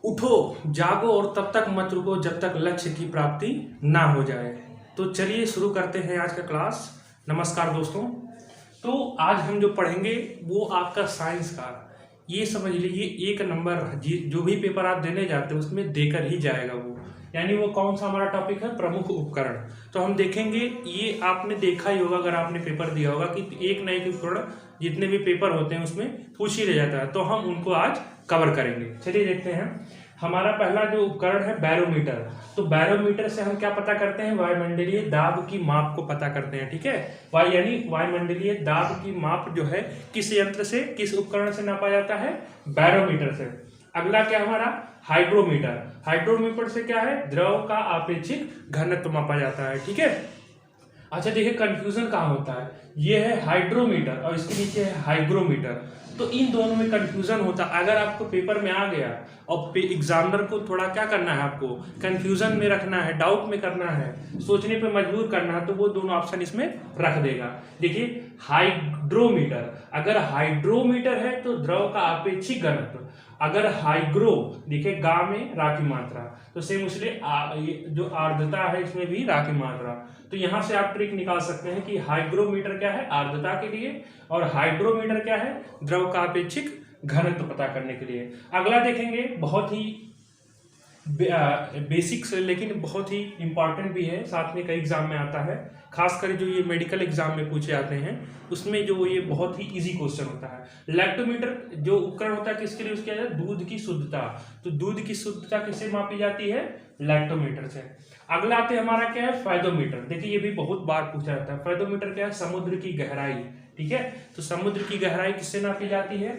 उठो, जागो और तब तक मत रुको जब तक लक्ष्य की प्राप्ति ना हो जाए। तो चलिए शुरू करते हैं आज का क्लास। नमस्कार दोस्तों। तो आज हम जो पढ़ेंगे वो आपका साइंस का, ये समझ लीजिए एक नंबर जो भी पेपर आप देने जाते हैं उसमें देकर ही जाएगा वो। यानी वो कौन सा हमारा टॉपिक है, प्रमुख उपकरण। तो हम देखेंगे, ये आपने देखा ही होगा अगर आपने पेपर दिया होगा कि एक न एक उपकरण जितने भी पेपर होते हैं उसमें पूछ ही रह जाता है। तो हम उनको आज कवर करेंगे। चलिए देखते हैं। हमारा पहला जो उपकरण है बैरोमीटर। तो बैरोमीटर से हम क्या पता करते हैं, वायुमंडलीय दाब की माप को पता करते हैं। ठीक है, यानी वायुमंडलीय दाब की माप जो है किस यंत्र से, किस उपकरण से नापा जाता है, बैरोमीटर से। अगला क्या हमारा हाइड्रोमीटर। हाइड्रोमीटर से क्या है, द्रव का आपेक्षिक घनत्व मापा जाता है। ठीक है। अच्छा देखिए कंफ्यूजन कहाँ होता है, ये है हाइड्रोमीटर और इसके नीचे है हाइग्रोमीटर। तो इन दोनों में कंफ्यूजन होता है। अगर आपको पेपर में आ गया और एग्जामिनर को थोड़ा क्या करना है, आपको कंफ्यूजन में रखना है, डाउट में करना है, सोचने पे मजबूर करना है, तो वो दोनों ऑप्शन इसमें रख देगा। देखिए हाइड्रोमीटर, अगर हाइड्रोमीटर है तो द्रव का आपेक्षिक घनत्व, अगर हाइग्रो देखिए गा में रा की मात्रा, तो सेम उसलिए जो आर्द्रता है इसमें भी रा की मात्रा। तो यहां से आप ट्रिक निकाल सकते हैं कि हाइग्रोमीटर क्या है, आर्द्रता के लिए, और हाइड्रोमीटर क्या है, द्रव का अपेक्षिक घनत्व पता करने के लिए। अगला देखेंगे, बहुत ही बेसिक्स लेकिन बहुत ही इंपॉर्टेंट भी है, साथ में कई एग्जाम में आता है, खासकर जो ये मेडिकल एग्जाम में पूछे जाते हैं उसमें जो ये बहुत ही इजी क्वेश्चन होता है। लैक्टोमीटर जो उपकरण होता है किसके लिए, उसके दूध की शुद्धता। तो दूध की शुद्धता किससे मापी जाती है, लैक्टोमीटर से। अगला आते हमारा क्या है, फायदोमीटर। देखिए ये भी बहुत बार पूछा जाता है। फायदोमीटर क्या है, समुद्र की गहराई। ठीक है, तो समुद्र की गहराई किससे नापी जाती है,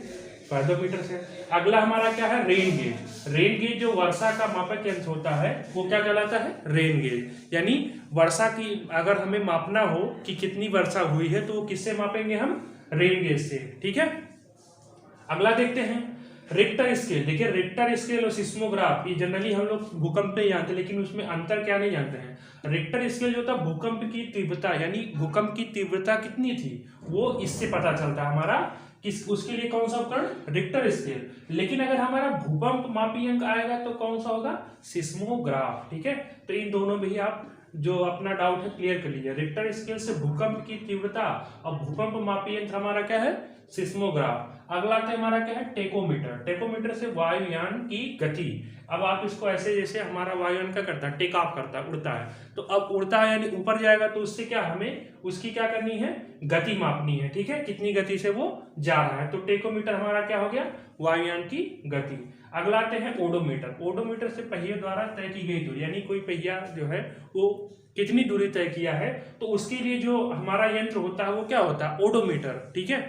फायदोमीटर से। अगला हमारा क्या है, रेन गेज। रेन गेज जो वर्षा का मापक यंत्र होता है वो क्या कहलाता है, रेन गेज। यानी वर्षा की अगर हमें मापना हो कि कितनी वर्षा हुई है तो वो किससे मापेंगे हम, रेन गेज से। ठीक है। अगला देखते हैं रिक्टर स्केल। देखिए रिक्टर स्केल और सिस्मोग्राफ ये जनरली हम लोग भूकंप पे जानते हैं, लेकिन उसमें अंतर क्या नहीं जानते हैं। रिक्टर स्केल जो था भूकंप की तीव्रता, यानी भूकंप की तीव्रता कितनी थी वो इससे पता चलता है हमारा, किस उसके लिए कौन सा उपकरण, रिक्टर स्केल। लेकिन अगर हमारा भूकंप मापी अंक आएगा तो कौन सा होगा, सिस्मोग्राफ। ठीक है, तो इन दोनों में ही आप जो अपना डाउट है क्लियर कर लीजिए। रिक्टर स्केल से भूकंप की तीव्रता और भूकंप मापी यंत्र हमारा क्या है, सिस्मोग्राफ। अगला आता है हमारा क्या है, टेकोमीटर। टेकोमीटर से वायुयान की गति। अब आप इसको ऐसे, जैसे हमारा वायुयान क्या करता है, टेक ऑफ करता है, उड़ता है, तो अब उड़ता है यानी ऊपर जाएगा तो उससे क्या हमें उसकी क्या करनी है, गति मापनी है। ठीक है, कितनी गति से वो जा रहा है। तो टेकोमीटर हमारा क्या हो गया, वायुयान की गति। अगला आते हैं ओडोमीटर। ओडोमीटर से पहिए द्वारा तय की गई दूरी, यानी कोई पहिया जो है वो कितनी दूरी तय किया है, तो उसके लिए जो हमारा यंत्र होता है वो क्या होता है, ओडोमीटर। ठीक है,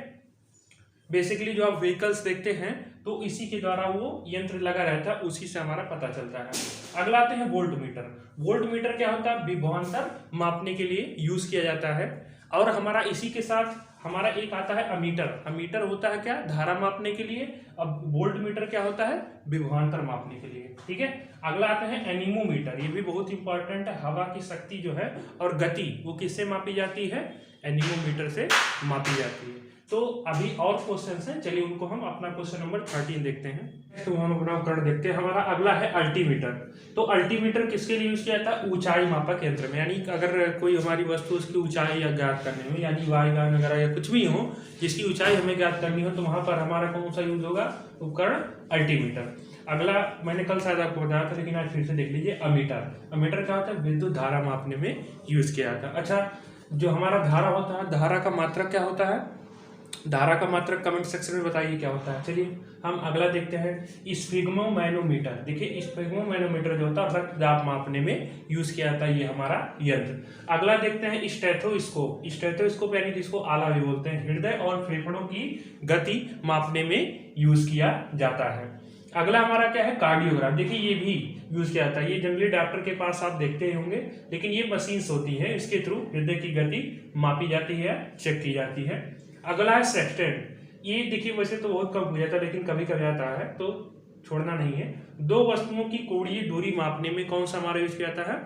बेसिकली जो आप व्हीकल्स देखते हैं तो इसी के द्वारा वो यंत्र लगा रहता है, उसी से हमारा पता चलता है। अगला आते हैं वोल्ट मीटर। वोल्ट मीटर क्या होता है, विभवांतर मापने के लिए यूज किया जाता है। और हमारा इसी के साथ हमारा एक आता है अमीटर। अमीटर होता है क्या, धारा मापने के लिए। अब वोल्ट मीटर क्या होता है, विभवांतर मापने के लिए। ठीक है। अगला आता है एनीमोमीटर। ये भी बहुत इंपॉर्टेंट है, हवा की शक्ति जो है और गति वो किससे मापी जाती है, एनीमोमीटर से मापी जाती है। तो अभी और क्वेश्चन हैं, चलिए उनको हम अपना क्वेश्चन नंबर 13 देखते हैं। तो हम अपना उपकरण देखते हैं। हमारा अगला है अल्टीमीटर। तो अल्टीमीटर किसके लिए यूज किया जाता है, ऊंचाई मापक यंत्र में। यानी अगर कोई हमारी वस्तु उसकी ऊंचाई या ज्ञात करने में, यानी वायुयान वगैरह या कुछ भी हो जिसकी ऊंचाई हमें ज्ञात करनी हो, तो वहां पर हमारा कौन सा यूज होगा, उपकरण अल्टीमीटर। अगला मैंने कल शायद आपको बताया था लेकिन आज फिर से देख लीजिए, अमीटर। अमीटर क्या होता है, विद्युत धारा मापने में यूज किया जाता है। अच्छा, जो हमारा धारा होता है, धारा का मात्रक क्या होता है, धारा का मात्रक कमेंट सेक्शन में बताइए क्या होता है। चलिए हम अगला देखते हैं स्फिग्मोमैनोमीटर। देखिए स्फिग्मोमैनोमीटर जो होता है रक्त दाब मापने में यूज किया जाता है ये हमारा यंत्र। अगला देखते हैं स्टेथोस्कोप। स्टेथोस्कोप यानी जिसको आला भी बोलते हैं, हृदय और फेफड़ों की गति मापने में यूज किया जाता है। अगला हमारा क्या है, कार्डियोग्राफ। देखिए ये भी यूज किया जाता है, ये जनरली डॉक्टर के पास आप देखते ही होंगे, लेकिन ये मशीन्स होती है, इसके थ्रू हृदय की गति मापी जाती है, चेक की जाती है। अगला है सेक्सटेंट। ये देखिए वैसे तो बहुत कम हो जाता है लेकिन कभी कभी आता है, तो छोड़ना नहीं है। दो वस्तुओं की कोणीय दूरी मापने में कौन सा हमारा यूज किया जाता है,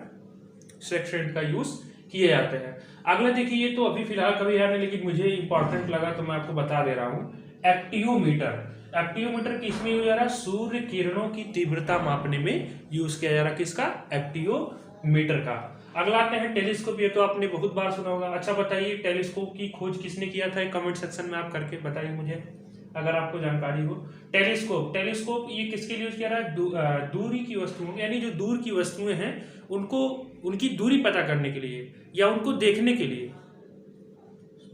सेक्सटेंट का यूज किए जाते हैं। अगला देखिए, ये तो अभी फिलहाल कभी याद नहीं लेकिन मुझे इंपॉर्टेंट लगा तो मैं आपको बता दे रहा हूँ, एक्टियोमीटर। एक्टियोमीटर किसमें यूज हो रहा है? सूर्य किरणों की तीव्रता मापने में यूज किया जा रहा है। किसका? एक्टियोमीटर का। अगला आते हैं टेलीस्कोप। ये तो आपने बहुत बार सुना होगा। अच्छा बताइए, टेलीस्कोप की खोज किसने किया था? कमेंट सेक्शन में आप करके बताइए मुझे अगर आपको जानकारी हो। टेलीस्कोप ये किसके लिए यूज किया रहा है? दूरी की वस्तुओं, यानी जो दूर की वस्तुएं हैं उनको, उनकी दूरी पता करने के लिए या उनको देखने के लिए,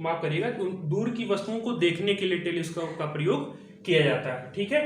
माफ करिएगा, दूर की वस्तुओं को देखने के लिए टेलीस्कोप का प्रयोग किया जाता है। ठीक है।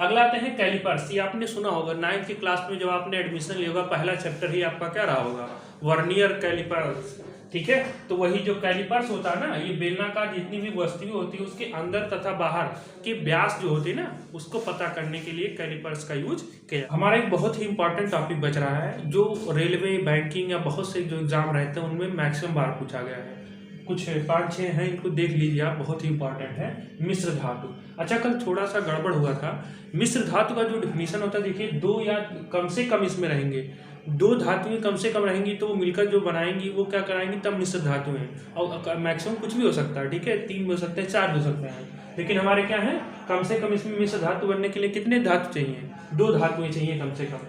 अगला आते हैं कैलिपर्स। ये आपने सुना होगा 9th की क्लास में जब आपने एडमिशन लिया होगा, पहला चैप्टर ही आपका क्या रहा होगा? Vernier calipers. ठीक है। तो वही जो कैलिपर्स होता है ना, ये बेलनाकार जितनी भी वस्तुएं होती है उसके अंदर तथा बाहर के व्यास जो होते हैं ना, उसको पता करने के लिए कैलिपर्स का यूज किया। हमारा एक बहुत ही इंपॉर्टेंट टॉपिक बच रहा है, जो रेलवे, बैंकिंग या बहुत से जो एग्जाम रहते हैं उनमें मैक्सिमम बार पूछा गया है। कुछ 5-6 हैं, इनको देख लीजिए आप, बहुत ही इंपॉर्टेंट है। मिश्र धातु। अच्छा, कल थोड़ा सा गड़बड़ हुआ था। मिश्र धातु का जो डिफिनीशन होता है, देखिए, दो या कम से कम इसमें रहेंगे, दो धातुएं कम से कम रहेंगी तो वो मिलकर जो बनाएंगी वो क्या कराएंगी, तब मिश्र धातु हैं। और मैक्सिमम कुछ भी हो सकता है, ठीक है, 3 भी हो सकते हैं, 4 भी हो सकते हैं, लेकिन हमारे क्या है, कम से कम इसमें मिश्र धातु बनने के लिए कितने धातु चाहिए? 2 धातुएं चाहिए कम से कम।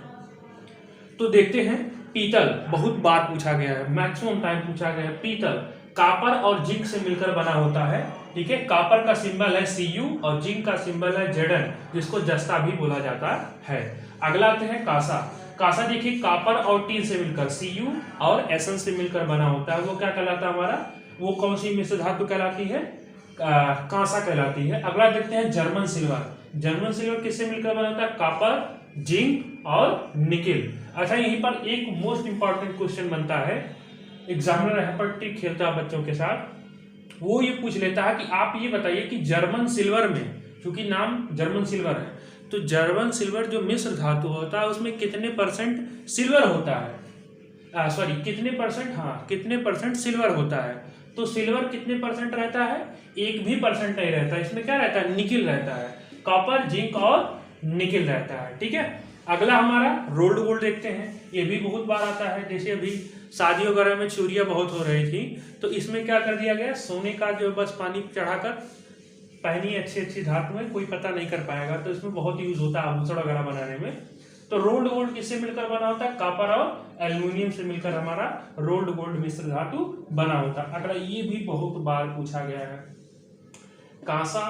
तो देखते हैं, पीतल बहुत बार पूछा गया है, मैक्सिमम टाइम पूछा गया है। पीतल कापर और जिंक से मिलकर बना होता है। ठीक है। कापर का सिंबल है Cu और जिंक का सिंबल है Zn, जिसको जस्ता भी बोला जाता है। अगला आते हैं कांसा। कांसा देखिए, कापर और टीन से मिलकर Cu और Sn से मिलकर बना होता है। वो क्या कहलाता है हमारा? वो कौन सी मिश्र धातु कहलाती है? कांसा कहलाती है। अगला देखते हैं जर्मन सिल्वर। जर्मन सिल्वर किससे मिलकर बना होता है? कापर, जिंक और निकिल। अच्छा, यहीं पर एक मोस्ट इंपॉर्टेंट क्वेश्चन बनता है, एग्जामिनर हैपट्टी खेलता है बच्चों के साथ, वो ये पूछ लेता है कि आप ये बताइए कि जर्मन सिल्वर में, क्योंकि नाम जर्मन सिल्वर है, तो जर्मन सिल्वर जो मिश्र धातु होता है उसमें कितने % सिल्वर होता है? कितने % सिल्वर होता है? तो सिल्वर कितने % रहता है? 1 भी % नहीं रहता। इसमें क्या रहता है? निकिल रहता है। कॉपर, जिंक और निकिल रहता है। ठीक है। अगला हमारा रोल्ड गोल्ड देखते हैं। ये भी बहुत बार आता है, जैसे अभी शादी वगैरह में चोरियां बहुत हो रही थी, तो इसमें क्या कर दिया गया, सोने का जो बस पानी चढ़ाकर पहनी अच्छी धातु में, कोई पता नहीं कर पाएगा, तो इसमें बहुत यूज होता है आभूषण वगैरह बनाने में। तो रोल्ड गोल्ड किससे मिलकर बना होता है? कापर और एल्यूमिनियम से मिलकर हमारा रोल्ड गोल्ड मिश्र धातु बना होता है। अगला ये भी बहुत बार पूछा गया है, कांसा,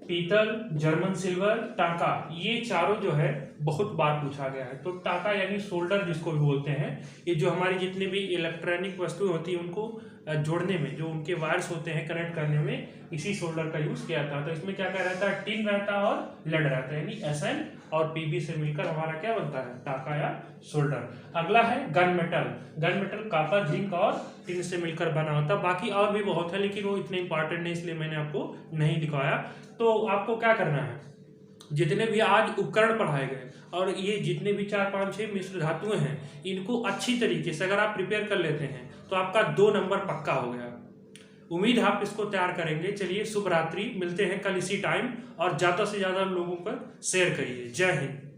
पीतल, जर्मन सिल्वर, टाका, ये चारों जो है बहुत बार पूछा गया है। तो टाका यानी सोल्डर जिसको भी बोलते हैं, ये जो हमारी जितने भी इलेक्ट्रॉनिक वस्तुएं होती हैं उनको जोड़ने में, जो उनके वायर्स होते हैं कनेक्ट करने में, इसी सोल्डर का यूज किया था। तो इसमें क्या क्या रहता है? टिन रहता है और लेड रहता है, यानी Sn और Pb से मिलकर हमारा क्या बनता है? टाका या सोल्डर। अगला है gun metal. Gun metal copper, zinc और टिन से मिलकर बना होता है। बाकी और भी बहुत है, लेकिन वो इतने इंपॉर्टेंट नहीं, इसलिए मैंने आपको नहीं दिखाया। तो आपको क्या करना है, जितने भी आज उपकरण पढ़ाए गए और ये जितने भी 4, 5, 6 मिश्र धातुएं हैं, इनको अच्छी तरीके से अगर आप प्रिपेयर कर लेते हैं तो आपका 2 नंबर पक्का हो गया। उम्मीद है आप इसको तैयार करेंगे। चलिए, शुभ रात्रि, मिलते हैं कल इसी टाइम, और ज्यादा से ज्यादा लोगों पर शेयर करिए। जय हिंद।